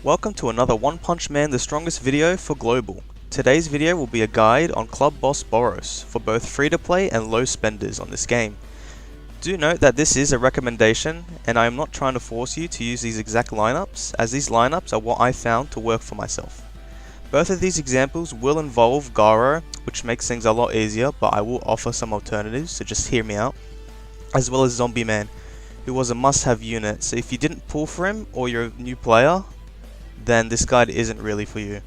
Welcome to another One Punch Man the Strongest video for Global. Today's video will be a guide on Club Boss Boros for both free-to-play and low spenders on this game. Do note that this is a recommendation and I am not trying to force you to use these exact lineups, as these lineups are what I found to work for myself. Both of these examples will involve Garo, which makes things a lot easier, but I will offer some alternatives, so just hear me out, as well as Zombie Man, who was a must-have unit, so if you didn't pull for him or you're a new player, then this guide isn't really for you.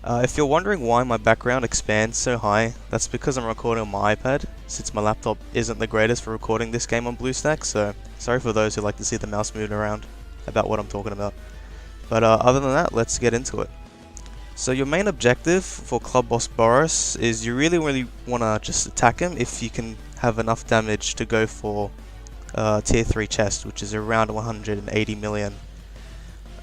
If you're wondering why my background expands so high, that's because I'm recording on my iPad, since my laptop isn't the greatest for recording this game on BlueStack, so sorry for those who like to see the mouse moving around about what I'm talking about. But other than that, let's get into it. So your main objective for Club Boss Boros is you really want to just attack him if you can have enough damage to go for tier 3 chest, which is around 180 million.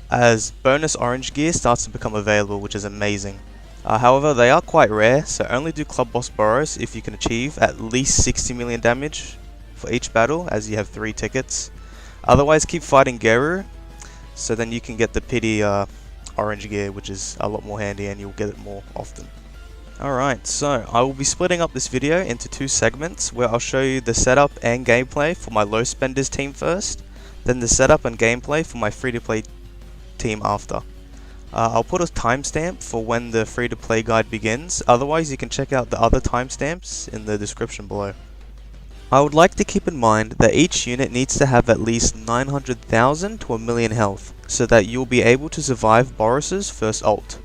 As bonus orange gear starts to become available, which is amazing. However, they are quite rare, so only do Club Boss Boros if you can achieve at least 60 million damage for each battle, as you have 3 tickets. Otherwise, keep fighting Geru, so then you can get the pity orange gear, which is a lot more handy and you'll get it more often. Alright, so I will be splitting up this video into 2 segments where I'll show you the setup and gameplay for my low spenders team first, then the setup and gameplay for my free-to-play team after. I'll put a timestamp for when the free-to-play guide begins, otherwise you can check out the other timestamps in the description below. I would like to keep in mind that each unit needs to have at least 900,000 to a million health, so that you'll be able to survive Boros's first ult.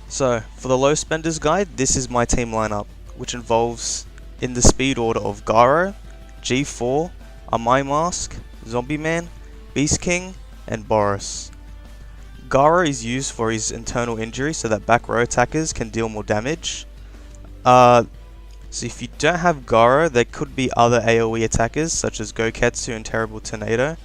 So, for the low spenders guide, this is my team lineup, which involves, in the speed order of Garo, G4, Amai Mask, Zombie Man, Beast King, and Boros. Garo is used for his internal injury so that back row attackers can deal more damage. So if you don't have Garo, there could be other AoE attackers such as Goketsu and Terrible Tornado.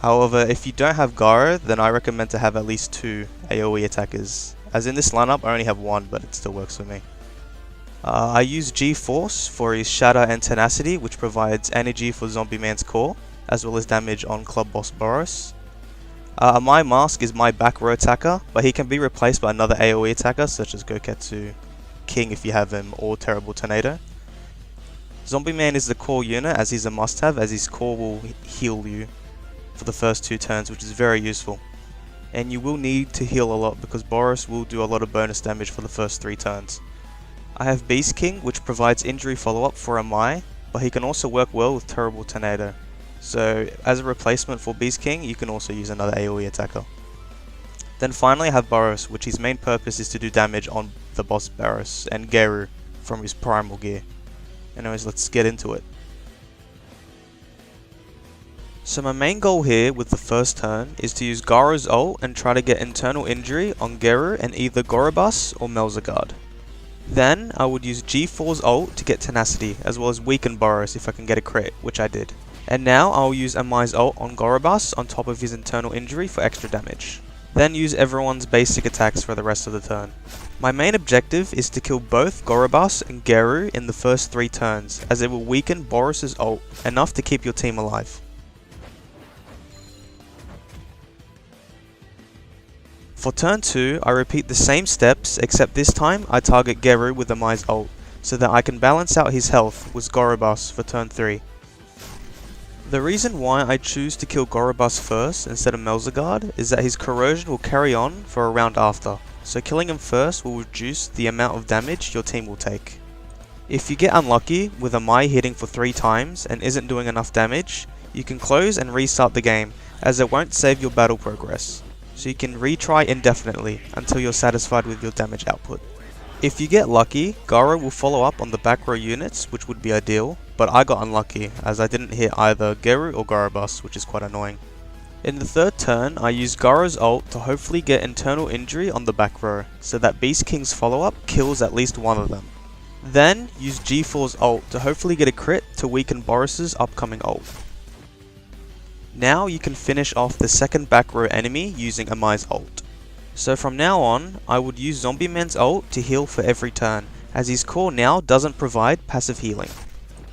However, if you don't have Garo, then I recommend to have at least 2 AoE attackers. As in this lineup, I only have 1, but it still works for me. I use G-Force for his Shatter and Tenacity, which provides energy for Zombie Man's core, as well as damage on Club Boss Boros. My Mask is my back row attacker, but he can be replaced by another AoE attacker such as Goketsu, King if you have him, or Terrible Tornado. Zombie Man is the core unit, as he's a must-have, as his core will heal you for the first 2 turns, which is very useful. And you will need to heal a lot because Boros will do a lot of bonus damage for the first 3 turns. I have Beast King, which provides injury follow-up for Amai, but he can also work well with Terrible Tornado. So, as a replacement for Beast King, you can also use another AoE attacker. Then finally I have Boros, which his main purpose is to do damage on the boss Boros and Geru from his primal gear. Anyways, let's get into it. So my main goal here with the first turn is to use Garo's ult and try to get internal injury on Geru and either Gorobus or Melzagard. Then I would use G4's ult to get Tenacity, as well as weaken Boros if I can get a crit, which I did. And now I'll use Amai's ult on Gorobus on top of his internal injury for extra damage. Then use everyone's basic attacks for the rest of the turn. My main objective is to kill both Gorobus and Geru in the first 3 turns, as it will weaken Boros's ult enough to keep your team alive. For turn 2, I repeat the same steps, except this time I target Geru with Amai's ult, so that I can balance out his health with Gorobus for turn 3. The reason why I choose to kill Gorobus first instead of Melzagard is that his corrosion will carry on for a round after, so killing him first will reduce the amount of damage your team will take. If you get unlucky with Amai hitting for 3 times and isn't doing enough damage, you can close and restart the game, as it won't save your battle progress, so you can retry indefinitely until you're satisfied with your damage output. If you get lucky, Garo will follow up on the back row units, which would be ideal, but I got unlucky as I didn't hit either Geru or Gorobus, which is quite annoying. In the third turn, I use Garo's ult to hopefully get internal injury on the back row, so that Beast King's follow-up kills at least one of them. Then, use G4's ult to hopefully get a crit to weaken Boros's upcoming ult. Now you can finish off the second back row enemy using Amai's ult. So from now on, I would use Zombie Man's ult to heal for every turn, as his core now doesn't provide passive healing.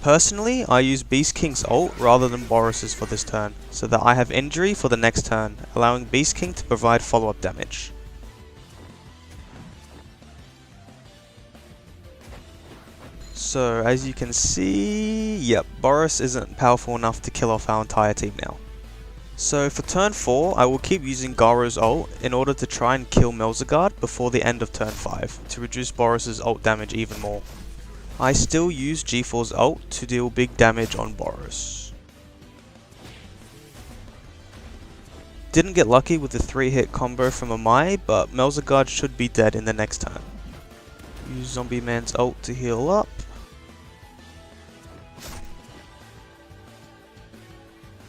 Personally, I use Beast King's ult rather than Boros's for this turn, so that I have injury for the next turn, allowing Beast King to provide follow-up damage. So as you can see, yep, Boros isn't powerful enough to kill off our entire team now. So for turn 4, I will keep using Garo's ult in order to try and kill Melzigard before the end of turn 5, to reduce Boros's ult damage even more. I still use G4's ult to deal big damage on Boros. Didn't get lucky with the 3-hit combo from Amai, but Melzigard should be dead in the next turn. Use Zombie Man's ult to heal up.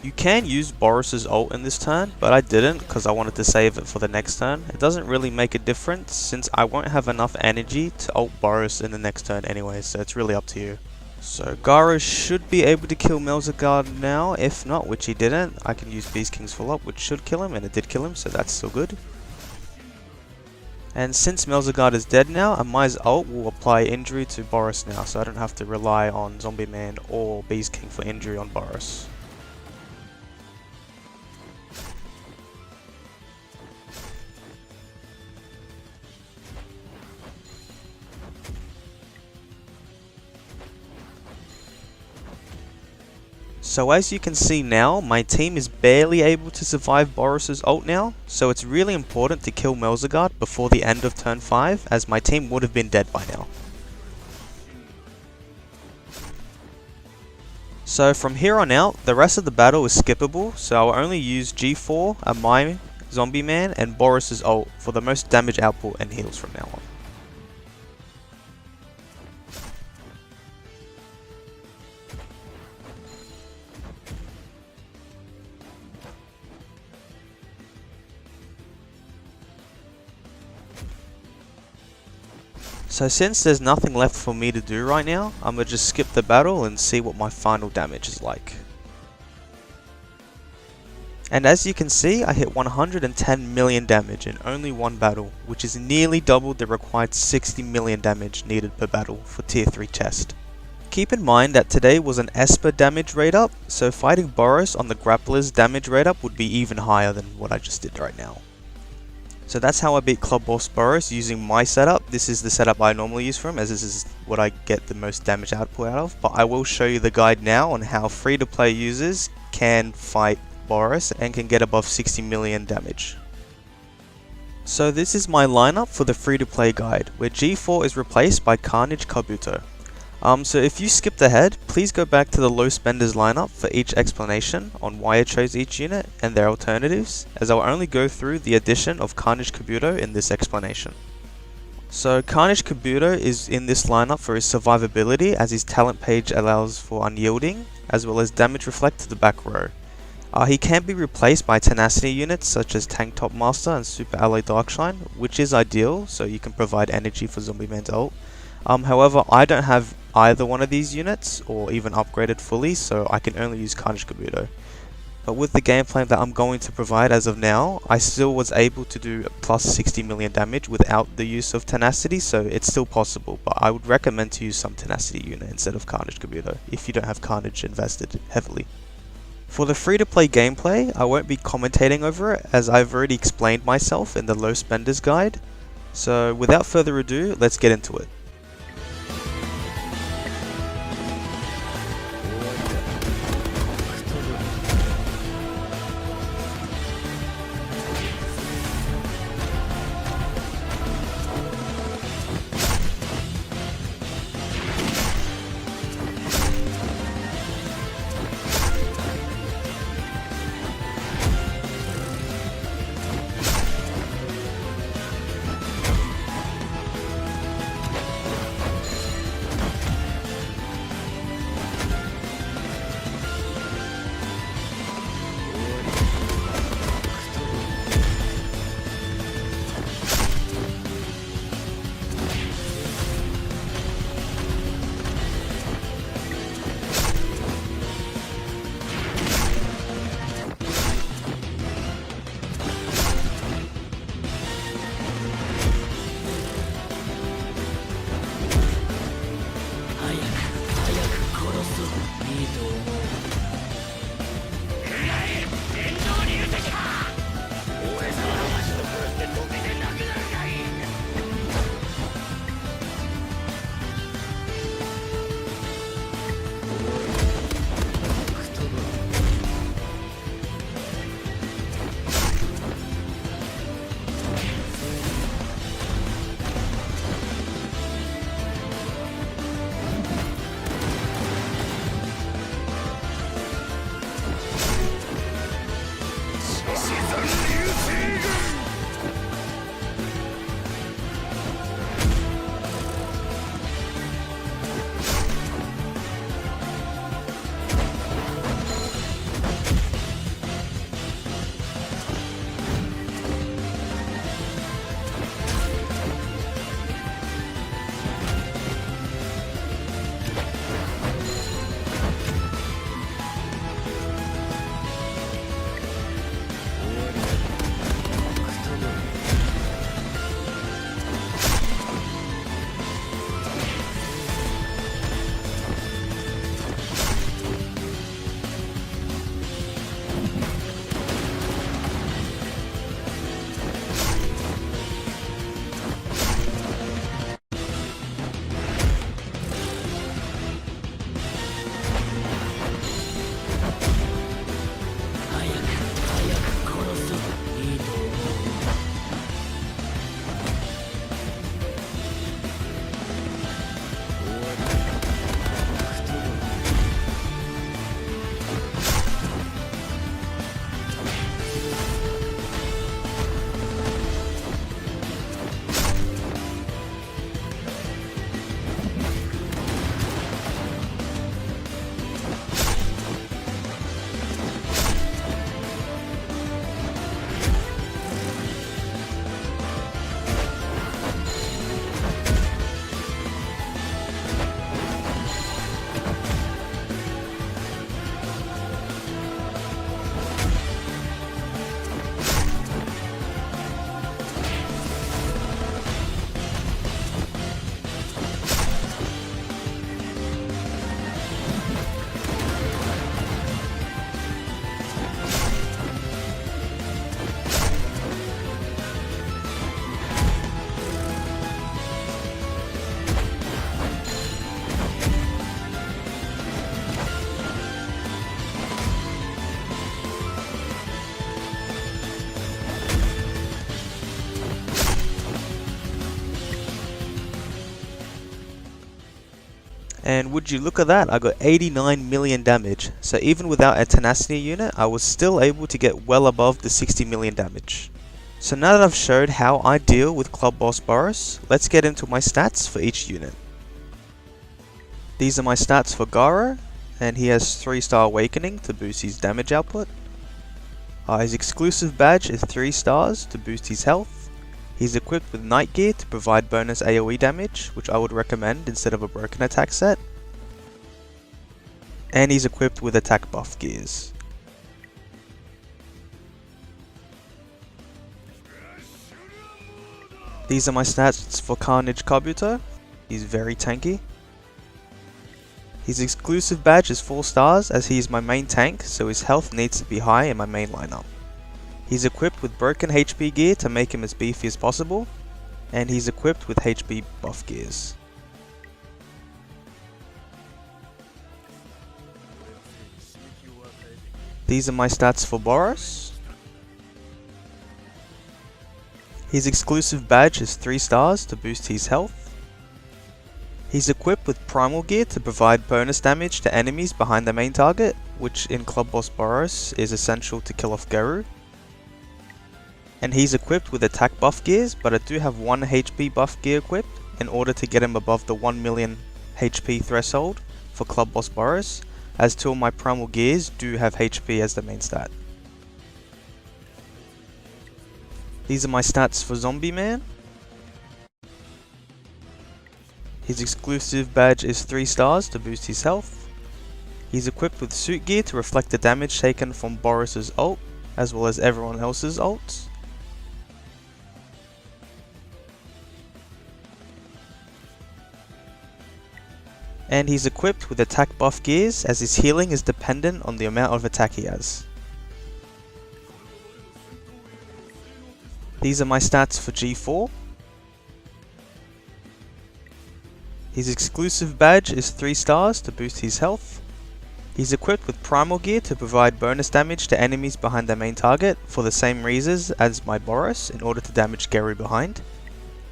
You can use Boros's ult in this turn, but I didn't because I wanted to save it for the next turn. It doesn't really make a difference since I won't have enough energy to ult Boros in the next turn anyway, so it's really up to you. So Garo should be able to kill Melzigard now. If not, which he didn't, I can use Beast King's full up, which should kill him, and it did kill him, so that's still good. And since Melzigard is dead now, Amai's ult will apply injury to Boros now, so I don't have to rely on Zombie Man or Beast King for injury on Boros. So as you can see now, my team is barely able to survive Boros's ult now, so it's really important to kill Melzigard before the end of turn 5, as my team would have been dead by now. So from here on out, the rest of the battle is skippable, so I'll only use G4, Amai, Zombie Man, and Boros's ult for the most damage output and heals from now on. So since there's nothing left for me to do right now, I'm going to just skip the battle and see what my final damage is like. And as you can see, I hit 110 million damage in only one battle, which is nearly double the required 60 million damage needed per battle for tier 3 chest. Keep in mind that today was an Esper damage rate up, so fighting Boros on the Grappler's damage rate up would be even higher than what I just did right now. So that's how I beat Club Boss Boros using my setup. This is the setup I normally use for him, as this is what I get the most damage output out of. But I will show you the guide now on how free-to-play users can fight Boros and can get above 60 million damage. So this is my lineup for the free-to-play guide, where G4 is replaced by Carnage Kabuto. So if you skipped ahead, please go back to the low spenders lineup for each explanation on why I chose each unit and their alternatives, as I'll only go through the addition of Carnage Kabuto in this explanation. So Carnage Kabuto is in this lineup for his survivability, as his talent page allows for unyielding, as well as damage reflect to the back row. He can be replaced by tenacity units such as Tank Top Master and Super Alloy Darkshine, which is ideal, so you can provide energy for Zombie Man's ult. However, I don't have either one of these units, or even upgraded fully, so I can only use Carnage Kabuto. But with the game plan that I'm going to provide as of now, I still was able to do plus 60 million damage without the use of Tenacity, so it's still possible, but I would recommend to use some Tenacity unit instead of Carnage Kabuto, if you don't have Carnage invested heavily. For the free-to-play gameplay, I won't be commentating over it, as I've already explained myself in the low spenders guide. So without further ado, let's get into it. And would you look at that, I got 89 million damage. So even without a tenacity unit, I was still able to get well above the 60 million damage. So now that I've showed how I deal with Club Boss Boros, let's get into my stats for each unit. These are my stats for Garo, and he has 3-star Awakening to boost his damage output. His exclusive badge is 3 stars to boost his health. He's equipped with Night Gear to provide bonus AoE damage, which I would recommend instead of a broken attack set. And he's equipped with attack buff gears. These are my stats for Carnage Kabuto. He's very tanky. His exclusive badge is 4 stars as he is my main tank, so his health needs to be high in my main lineup. He's equipped with broken HP gear to make him as beefy as possible, and he's equipped with HP buff gears. These are my stats for Boros. His exclusive badge is 3 stars to boost his health. He's equipped with Primal Gear to provide bonus damage to enemies behind the main target, which in Club Boss Boros is essential to kill off Garu. And he's equipped with attack buff gears, but I do have 1 HP buff gear equipped in order to get him above the 1 million HP threshold for Club Boss Boros, as 2 of my Primal Gears do have HP as the main stat. These are my stats for Zombie Man. His exclusive badge is 3 stars to boost his health. He's equipped with suit gear to reflect the damage taken from Boros' ult, as well as everyone else's ults. And he's equipped with attack buff gears as his healing is dependent on the amount of attack he has. These are my stats for G4. His exclusive badge is 3 stars to boost his health. He's equipped with Primal Gear to provide bonus damage to enemies behind their main target for the same reasons as my Boros in order to damage Garu behind.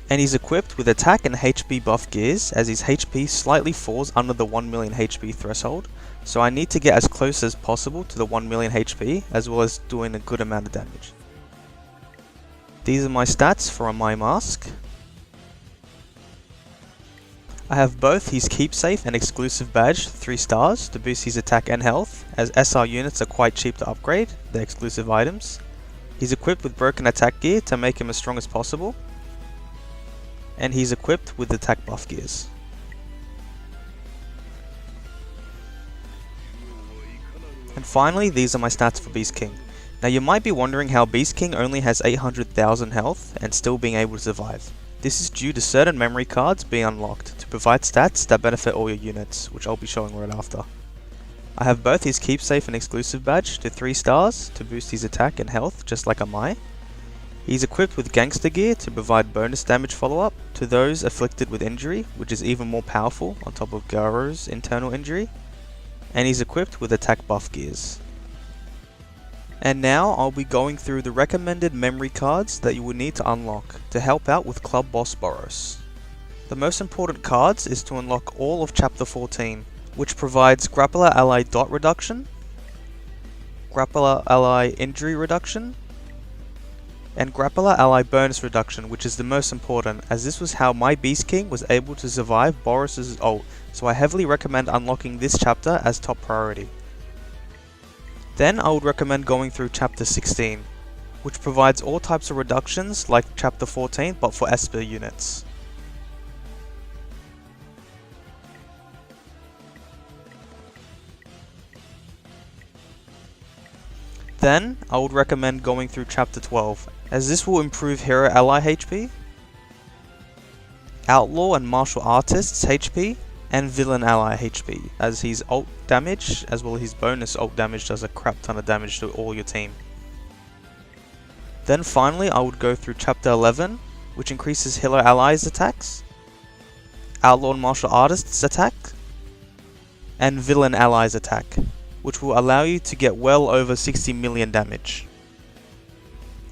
And he's equipped with attack and HP buff gears as his HP slightly falls under the 1 million HP threshold, so I need to get as close as possible to the 1 million HP as well as doing a good amount of damage. These are my stats for my mask. I have both his keepsafe and exclusive badge 3 stars to boost his attack and health, as SR units are quite cheap to upgrade, they're exclusive items. He's equipped with broken attack gear to make him as strong as possible. And he's equipped with attack buff gears. And finally, these are my stats for Beast King. Now you might be wondering how Beast King only has 800,000 health and still being able to survive. This is due to certain memory cards being unlocked to provide stats that benefit all your units, which I'll be showing right after. I have both his keepsafe and exclusive badge to 3 stars to boost his attack and health, just like Amai. He's equipped with Gangster Gear to provide bonus damage follow-up to those afflicted with injury, which is even more powerful on top of Garo's internal injury. And he's equipped with attack buff gears. And now I'll be going through the recommended memory cards that you will need to unlock to help out with Club Boss Boros. The most important cards is to unlock all of Chapter 14, which provides Grappler Ally Dot Reduction, Grappler Ally Injury Reduction, and Grappler Ally Bonus Reduction, which is the most important, as this was how my Beast King was able to survive Boros' ult, so I heavily recommend unlocking this chapter as top priority. Then I would recommend going through Chapter 16, which provides all types of reductions like Chapter 14 but for Esper units. Then I would recommend going through Chapter 12, as this will improve Hero Ally HP, Outlaw and Martial Artist's HP, and Villain Ally HP, as his ult damage as well as his bonus ult damage does a crap ton of damage to all your team. Then finally I would go through Chapter 11, which increases Hero Allies attacks, Outlaw and Martial Artist's attack, and Villain Allies attack, which will allow you to get well over 60 million damage.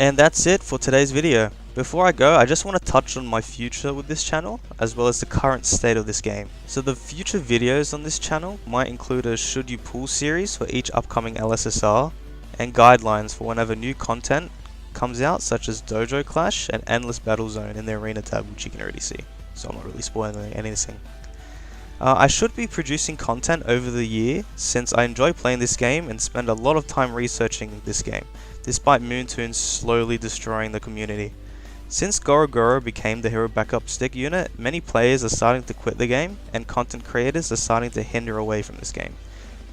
And that's it for today's video. Before I go, I just want to touch on my future with this channel, as well as the current state of this game. So the future videos on this channel might include a Should You Pull series for each upcoming LSSR, and guidelines for whenever new content comes out, such as Dojo Clash and Endless Battle Zone in the Arena tab, which you can already see, so I'm not really spoiling anything. I should be producing content over the year, since I enjoy playing this game and spend a lot of time researching this game, despite Moontoon slowly destroying the community. Since Goro Goro became the hero backup stick unit, many players are starting to quit the game, and content creators are starting to hinder away from this game.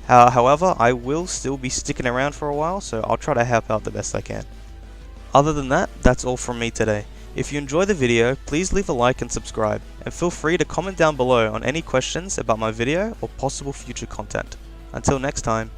However, I will still be sticking around for a while, so I'll try to help out the best I can. Other than that, that's all from me today. If you enjoy the video, please leave a like and subscribe, and feel free to comment down below on any questions about my video or possible future content. Until next time.